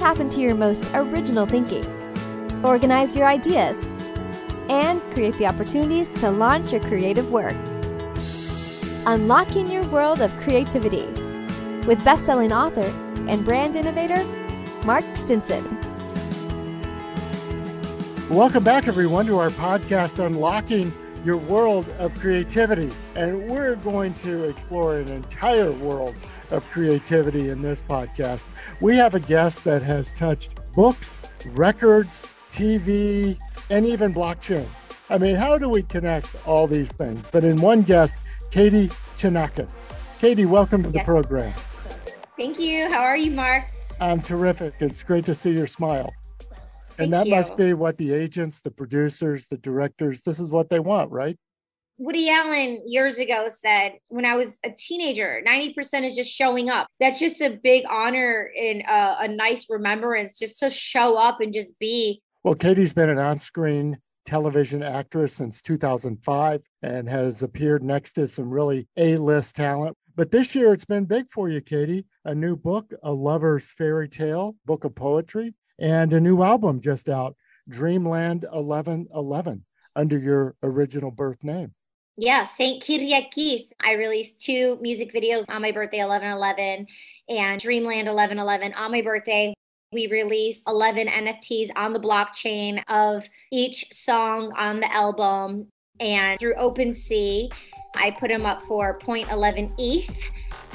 tap into your most original thinking, organize your ideas, and create the opportunities to launch your creative work. Unlocking your world of creativity with best-selling author and brand innovator, Mark Stinson. Welcome back, everyone, to our podcast, Unlocking Your World of Creativity. And we're going to explore an entire world of creativity in this podcast. We have a guest that has touched books, records, TV, and even blockchain. I mean, how do we connect all these things? But in one guest, Katie Chonacas. Katie, welcome to the program. Thank you. How are you, Mark? I'm terrific. It's great to see your smile. And that must be what the agents, the producers, the directors, this is what they want, right? Woody Allen years ago said, when I was a teenager, 90% is just showing up. That's just a big honor and a nice remembrance just to show up and just be. Well, Katie's been an on-screen television actress since 2005 and has appeared next to some really A-list talent. But this year it's been big for you, Katie. A new book, A Lover's Fairy Tale, book of poetry, and a new album just out, Dreamland 1111, under your original birth name. Yeah, Saint Kyriaki. I released 2 music videos on my birthday, 11/11, and Dreamland 11/11 on my birthday. We released 11 NFTs on the blockchain of each song on the album. And through OpenSea, I put them up for 0.11 ETH.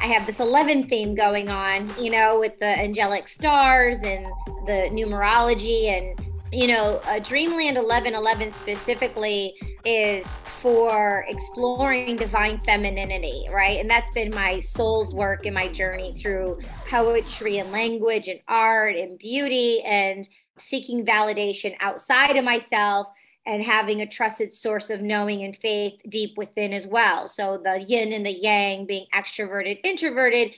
I have this 11 theme going on, you know, with the angelic stars and the numerology. And, you know, Dreamland 11/11 specifically is for exploring divine femininity, right? And that's been my soul's work in my journey through poetry and language and art and beauty and seeking validation outside of myself and having a trusted source of knowing and faith deep within as well. So the yin and the yang, being extroverted, introverted.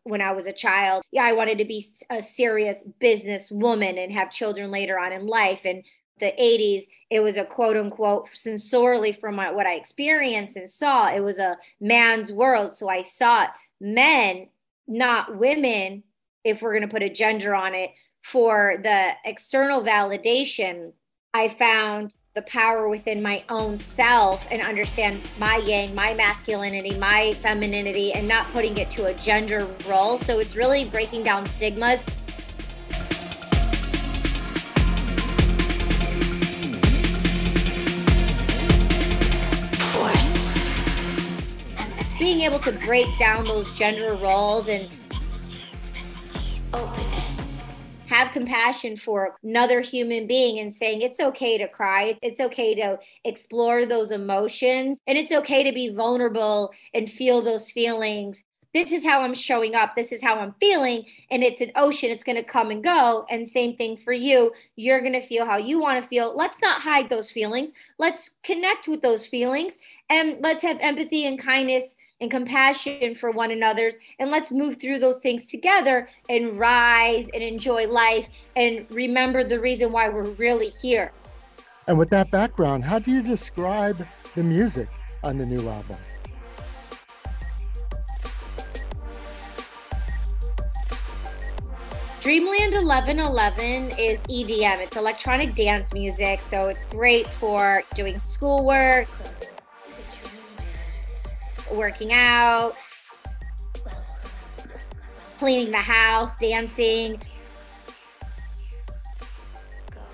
When I was a child, I wanted to be a serious business woman and have children later on in life. And the 80s, it was a quote unquote, sensorially from what I experienced and saw, it was a man's world. So I sought men, not women, if we're going to put a gender on it, for the external validation. I found the power within my own self and understand my yang, my masculinity, my femininity, and not putting it to a gender role. So it's really breaking down stigmas. Being able to break down those gender roles and have compassion for another human being and saying it's okay to cry. It's okay to explore those emotions, and it's okay to be vulnerable and feel those feelings. This is how I'm showing up. This is how I'm feeling. And it's an ocean. It's going to come and go. And same thing for you. You're going to feel how you want to feel. Let's not hide those feelings. Let's connect with those feelings, and let's have empathy and kindness and compassion for one another, and let's move through those things together and rise and enjoy life and remember the reason why we're really here. And with that background, how do you describe the music on the new album? Dreamland 11/11 is EDM. It's electronic dance music, so it's great for doing schoolwork, working out, cleaning the house, dancing.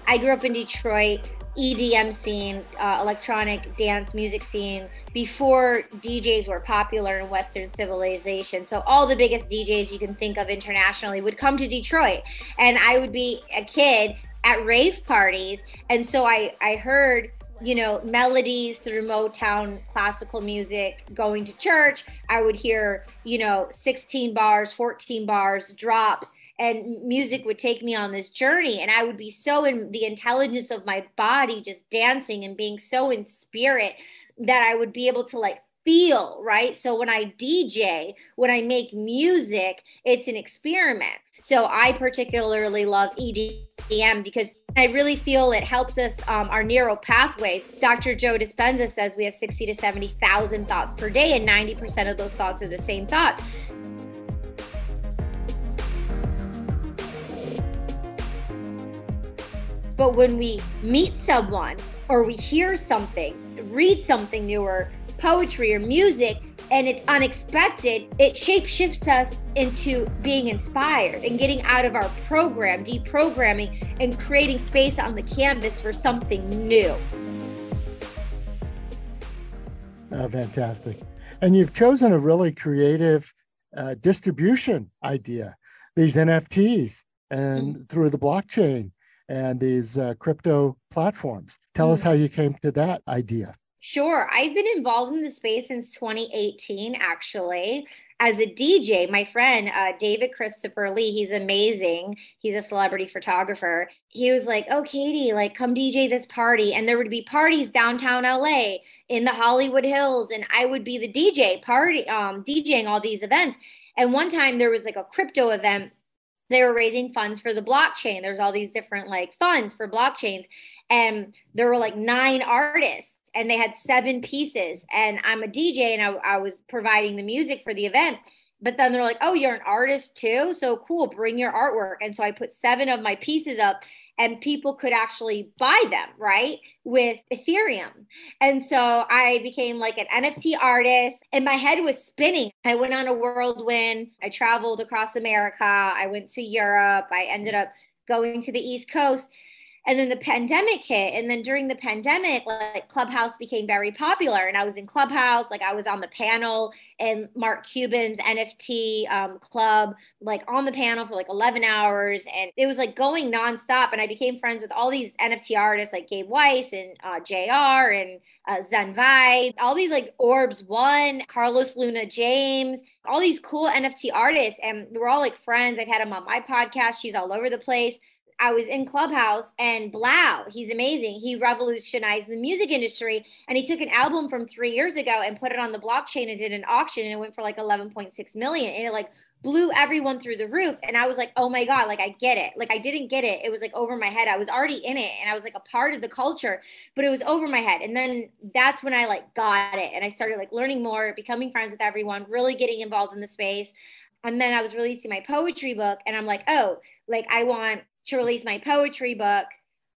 I grew up in Detroit, EDM scene, electronic dance music scene, before DJs were popular in Western civilization. So all the biggest DJs you can think of internationally would come to Detroit, and I would be a kid at rave parties. And so I heard, you know, melodies through Motown classical music going to church. I would hear, you know, 16 bars, 14 bars, drops, and music would take me on this journey. And I would be so in the intelligence of my body, just dancing and being so in spirit that I would be able to like feel, right? So when I DJ, when I make music, it's an experiment. So I particularly love EDM because I really feel it helps us, our neural pathways. Dr. Joe Dispenza says we have 60 to 70,000 thoughts per day, and 90% of those thoughts are the same thoughts. But when we meet someone or we hear something, read something new or poetry or music, and it's unexpected, it shapeshifts us into being inspired and getting out of our program, deprogramming, and creating space on the canvas for something new. Fantastic. And you've chosen a really creative distribution idea, these NFTs and through the blockchain and these crypto platforms. Tell us how you came to that idea. Sure. I've been involved in the space since 2018, actually. As a DJ, my friend, David Christopher Lee, he's amazing. He's a celebrity photographer. He was like, oh, Katie, like come DJ this party. And there would be parties downtown LA in the Hollywood Hills. And I would be the DJ DJing all these events. And one time there was like a crypto event. They were raising funds for the blockchain. There's all these different like funds for blockchains. And there were like 9 artists. And they had 7 pieces, and I'm a DJ and I was providing the music for the event. But then they're like, oh, you're an artist too? So cool, bring your artwork. And so I put 7 of my pieces up and people could actually buy them, right? With Ethereum. And so I became like an NFT artist and my head was spinning. I went on a whirlwind. I traveled across America. I went to Europe. I ended up going to the East Coast. And then the pandemic hit. And then during the pandemic, like Clubhouse became very popular. And I was in Clubhouse, like I was on the panel in Mark Cuban's NFT club, like on the panel for like 11 hours. And it was like going nonstop. And I became friends with all these NFT artists like Gabe Weiss and JR and Zen Vibe, all these like Orbs One, Carlos Luna James, all these cool NFT artists. And we're all like friends. I've had them on my podcast. She's all over the place. I was in Clubhouse and Blau, he's amazing. He revolutionized the music industry and he took an album from 3 years ago and put it on the blockchain and did an auction and it went for like 11.6 million and it like blew everyone through the roof. And I was like, oh my God, like I get it. Like I didn't get it. It was like over my head. I was already in it and I was like a part of the culture, but it was over my head. And then that's when I like got it. And I started like learning more, becoming friends with everyone, really getting involved in the space. And then I was releasing my poetry book and I'm like, oh, like I want to release my poetry book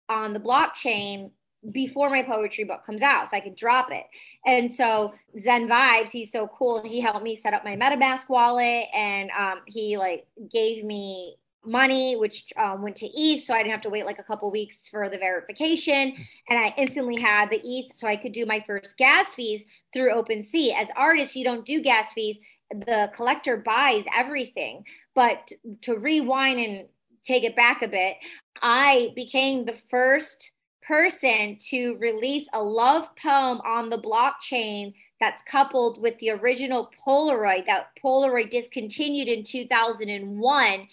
on the blockchain before my poetry book comes out so I could drop it. And so Zen Vibes, he's so cool. He helped me set up my MetaMask wallet and he like gave me money, which went to ETH. So I didn't have to wait like a couple weeks for the verification. And I instantly had the ETH so I could do my first gas fees through OpenSea. As artists, you don't do gas fees. The collector buys everything. But to rewind and take it back a bit, I became the first person to release a love poem on the blockchain that's coupled with the original Polaroid. That Polaroid discontinued in 2001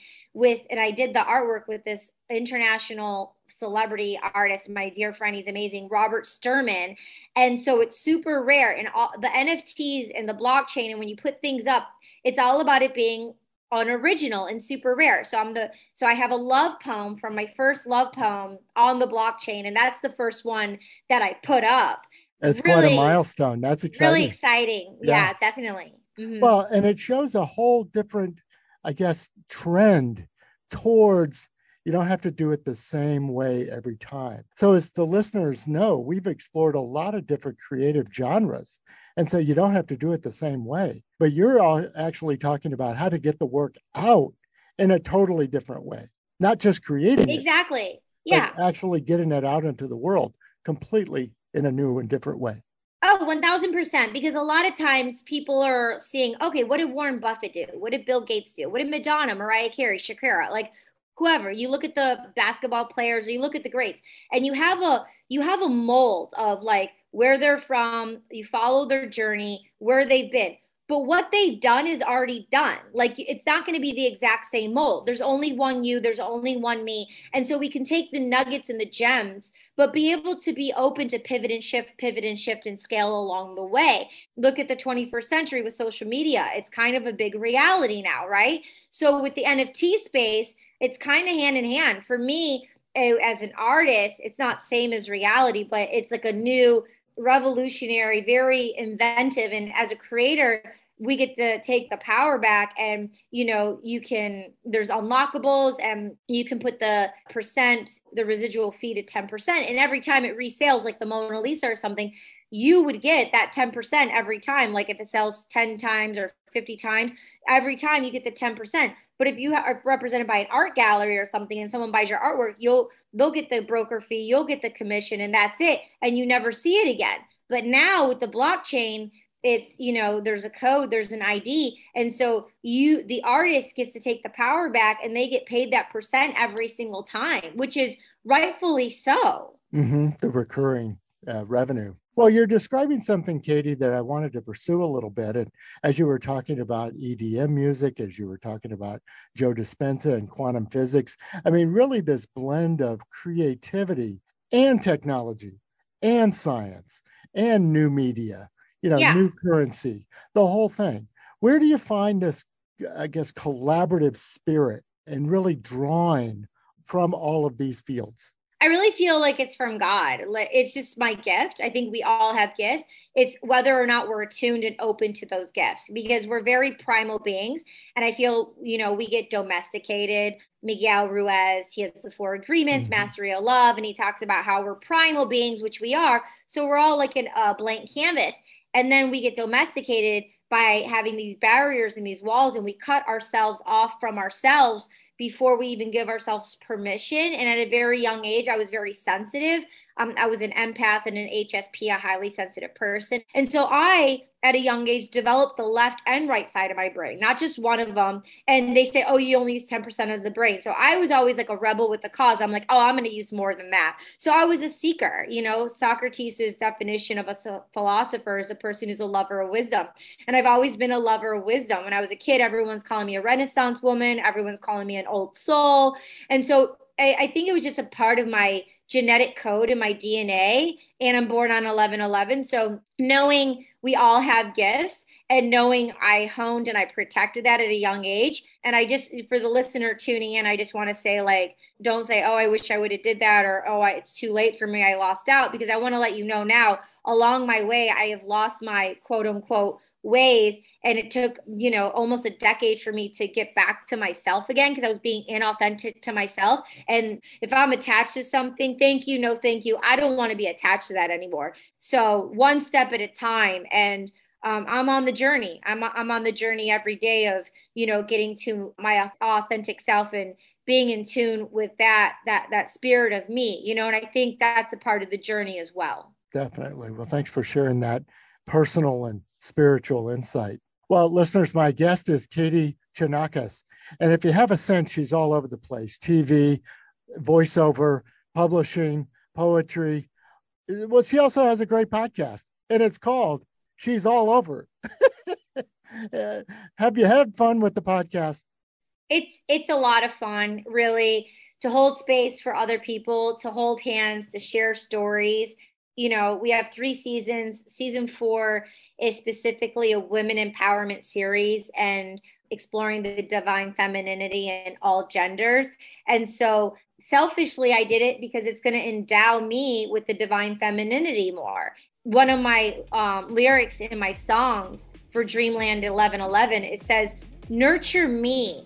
and I did the artwork with this international celebrity artist, my dear friend, he's amazing, Robert Sturman. And so it's super rare. And all the NFTs and the blockchain, and when you put things up, it's all about it being unoriginal and super rare. So I have a love poem from my first love poem on the blockchain, and that's the first one that I put up. It's really, quite a milestone. That's exciting. Really exciting. Yeah, definitely. Mm-hmm. Well, and it shows a whole different, I guess, trend towards you don't have to do it the same way every time. So as the listeners know, we've explored a lot of different creative genres. And so you don't have to do it the same way, but you're all actually talking about how to get the work out in a totally different way, not just creating it. Exactly. Yeah. But actually getting it out into the world completely in a new and different way. Oh, 1000%. Because a lot of times people are seeing, okay, what did Warren Buffett do? What did Bill Gates do? What did Madonna, Mariah Carey, Shakira, like whoever? You look at the basketball players, or you look at the greats, and you have a mold of like where they're from, you follow their journey, where they've been. But what they've done is already done. Like it's not going to be the exact same mold. There's only one you, there's only one me. And so we can take the nuggets and the gems, but be able to be open to pivot and shift and scale along the way. Look at the 21st century with social media. It's kind of a big reality now, right? So with the NFT space, it's kind of hand in hand. For me, as an artist, it's not same as reality, but it's like a new revolutionary, very inventive. And as a creator, we get to take the power back, and there's unlockables, and you can put the residual fee to 10%. And every time it resales, like the Mona Lisa or something, you would get that 10% every time. Like if it sells 10 times or 50 times, every time you get the 10%. But if you are represented by an art gallery or something and someone buys your artwork, they'll get the broker fee, you'll get the commission, and that's it. And you never see it again. But now with the blockchain, it's, there's a code, there's an ID. And so the artist gets to take the power back, and they get paid that percent every single time, which is rightfully so. Mm-hmm. The recurring revenue. Well, you're describing something, Katie, that I wanted to pursue a little bit. And as you were talking about EDM music, as you were talking about Joe Dispenza and quantum physics, I mean, really this blend of creativity and technology and science and new media, new currency, the whole thing. Where do you find this, I guess, collaborative spirit and really drawing from all of these fields? I really feel like it's from God. It's just my gift. I think we all have gifts. It's whether or not we're attuned and open to those gifts, because we're very primal beings. And I feel, we get domesticated. Miguel Ruiz, he has the 4 agreements, mastery of love. And he talks about how we're primal beings, which we are. So we're all like a blank canvas. And then we get domesticated by having these barriers and these walls, and we cut ourselves off from ourselves before we even give ourselves permission. And at a very young age, I was very sensitive. I was an empath and an HSP, a highly sensitive person. And so I, at a young age, developed the left and right side of my brain, not just one of them. And they say, oh, you only use 10% of the brain. So I was always like a rebel with the cause. I'm like, oh, I'm going to use more than that. So I was a seeker. Socrates' definition of a philosopher is a person who's a lover of wisdom. And I've always been a lover of wisdom. When I was a kid, everyone's calling me a Renaissance woman. Everyone's calling me an old soul. And so I think it was just a part of my genetic code in my DNA, and I'm born on 11/11. So knowing we all have gifts, and knowing I honed and I protected that at a young age. And I just, for the listener tuning in, I just want to say, like, don't say, oh, I wish I would have did that, or, oh, it's too late for me, I lost out, because I want to let you know now, along my way, I have lost my quote unquote ways. And it took, almost a decade for me to get back to myself again, because I was being inauthentic to myself. And if I'm attached to something, thank you, no, thank you. I don't want to be attached to that anymore. So one step at a time. And I'm on the journey. I'm on the journey every day of, getting to my authentic self and being in tune with that spirit of me, and I think that's a part of the journey as well. Definitely. Well, thanks for sharing that personal and spiritual insight. Well, listeners, my guest is Katie Chonacas. And if you have a sense, she's all over the place: TV, voiceover, publishing, poetry. Well, she also has a great podcast, and it's called She's All Over. Have you had fun with the podcast? It's a lot of fun, really, to hold space for other people, to hold hands, to share stories. We have 3 seasons. Season 4 is specifically a women empowerment series and exploring the divine femininity in all genders. And so selfishly, I did it because it's going to endow me with the divine femininity more. One of my lyrics in my songs for Dreamland 11/11, it says, nurture me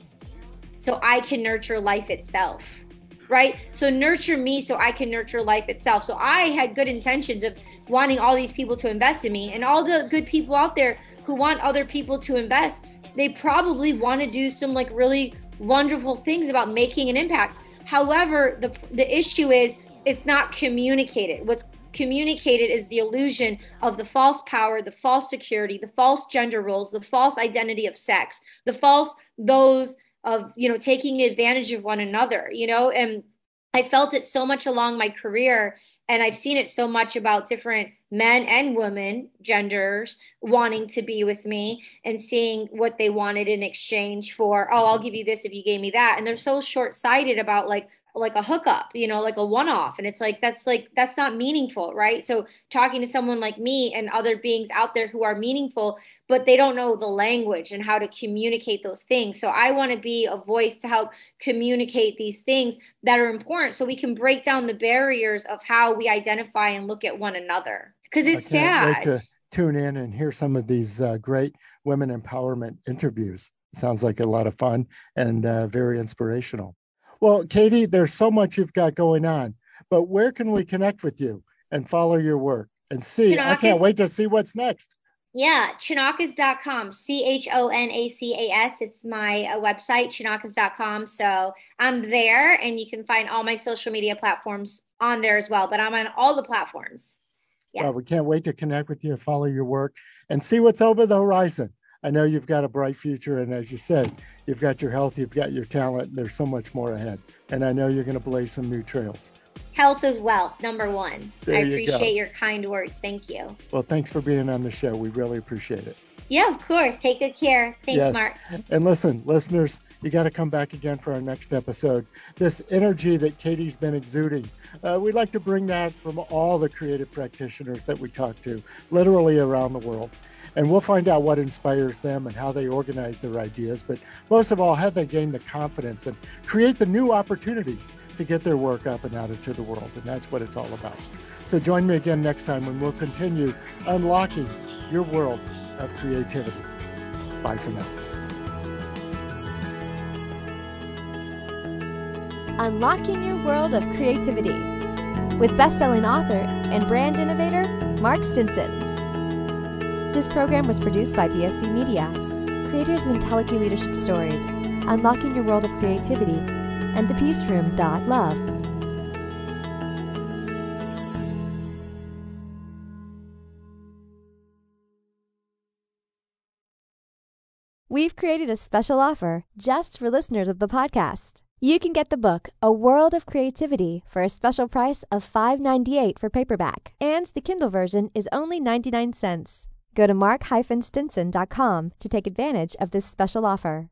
so I can nurture life itself. Right? So nurture me so I can nurture life itself. So I had good intentions of wanting all these people to invest in me, and all the good people out there who want other people to invest, they probably want to do some like really wonderful things about making an impact. However, the issue is it's not communicated. What's communicated is the illusion of the false power, the false security, the false gender roles, the false identity of sex, the false those of, taking advantage of one another, and I felt it so much along my career. And I've seen it so much about different men and women, genders, wanting to be with me and seeing what they wanted in exchange for, oh, I'll give you this if you gave me that. And they're so short-sighted about like a hookup, like a one-off. And it's that's not meaningful, right? So talking to someone like me and other beings out there who are meaningful, but they don't know the language and how to communicate those things. So I want to be a voice to help communicate these things that are important, so we can break down the barriers of how we identify and look at one another. Because it's sad. Wait to tune in and hear some of these great women empowerment interviews. Sounds like a lot of fun and very inspirational. Well, Katie, there's so much you've got going on, but where can we connect with you and follow your work and see? Chonacas, I can't wait to see what's next. Yeah, Chonacas.com, Chonacas. It's my website, Chonacas.com. So I'm there, and you can find all my social media platforms on there as well, but I'm on all the platforms. Yeah. Well, we can't wait to connect with you and follow your work and see what's over the horizon. I know you've got a bright future, and as you said, you've got your health, you've got your talent, and there's so much more ahead. And I know you're going to blaze some new trails. Health is wealth, number one. There I appreciate your kind words. Thank you. Well, thanks for being on the show. We really appreciate it. Yeah, of course. Take good care. Thanks, yes. Mark. And listen, listeners, you got to come back again for our next episode. This energy that Katie's been exuding, we'd like to bring that from all the creative practitioners that we talk to, literally around the world. And we'll find out what inspires them and how they organize their ideas, but most of all, how they gain the confidence and create the new opportunities to get their work up and out into the world. And that's what it's all about. So join me again next time when we'll continue unlocking your world of creativity. Bye for now. Unlocking Your World of Creativity with best-selling author and brand innovator, Mark Stinson. This program was produced by BSB Media, creators of Entelechy Leadership Stories, Unlocking Your World of Creativity, and The Peace Room. Love. We've created a special offer just for listeners of the podcast. You can get the book, A World of Creativity, for a special price of $5.98 for paperback, and the Kindle version is only 99 cents. Go to mark-stinson.com to take advantage of this special offer.